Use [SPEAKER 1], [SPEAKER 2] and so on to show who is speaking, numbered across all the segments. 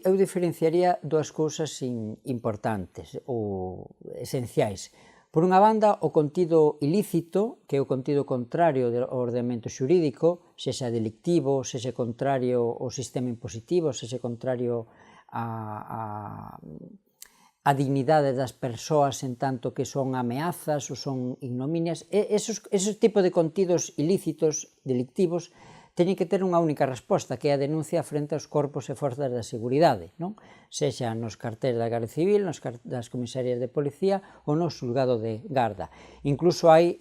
[SPEAKER 1] eu diferenciaría dúas cousas importantes ou esenciais. Por unha banda, o contido ilícito, que é o contido contrario ao ordenamento xurídico, sexa delictivo, sexa contrario ao sistema impositivo, sexa contrario á dignidade das persoas en tanto que son ameazas ou son ignominias. Esos tipos de contidos ilícitos, delictivos, teñen que ter unha única resposta, que é a denuncia frente aos corpos e forzas da seguridade, non? Sexa nos cartéis da Garda Civil, das comisarías de policía ou no xulgado de garda. Incluso hai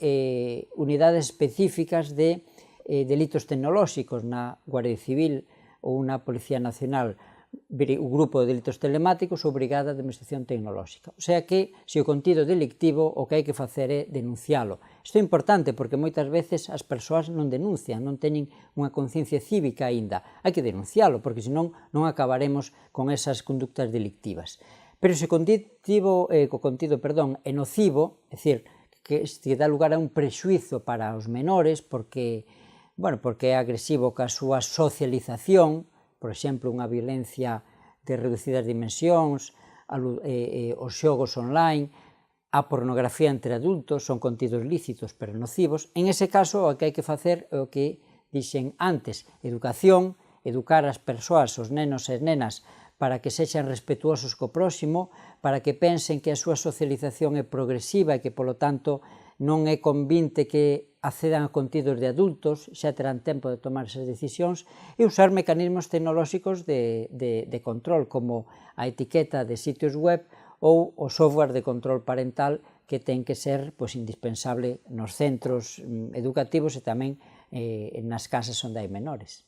[SPEAKER 1] unidades específicas de delitos tecnolóxicos na Guardia Civil ou na Policía Nacional, o grupo de delitos telemáticos ou brigada de investigación tecnolóxica. O sea que, se o contido é delictivo, o que hai que facer é denuncialo. Isto é importante porque moitas veces as persoas non denuncian, non teñen unha conciencia cívica aínda. Hai que denuncialo, porque senón non acabaremos con esas conductas delictivas. Pero se o contido é nocivo, é dicir, que dá lugar a un prexuízo para os menores porque é agresivo ca súa socialización, por exemplo, unha violencia de reducidas dimensións, os xogos online, a pornografía entre adultos, son contidos lícitos pero nocivos. En ese caso, o que hai que facer é o que dixen antes, educación, educar as persoas, os nenos e as nenas, para que sexan respetuosos co próximo, para que pensen que a súa socialización é progresiva e que, polo tanto, non é convinte que accedan a contidos de adultos, xa terán tempo de tomar esas decisións, e usar mecanismos tecnolóxicos de control, como a etiqueta de sitios web ou o software de control parental, que ten que ser indispensable nos centros educativos e tamén nas casas onde hai menores.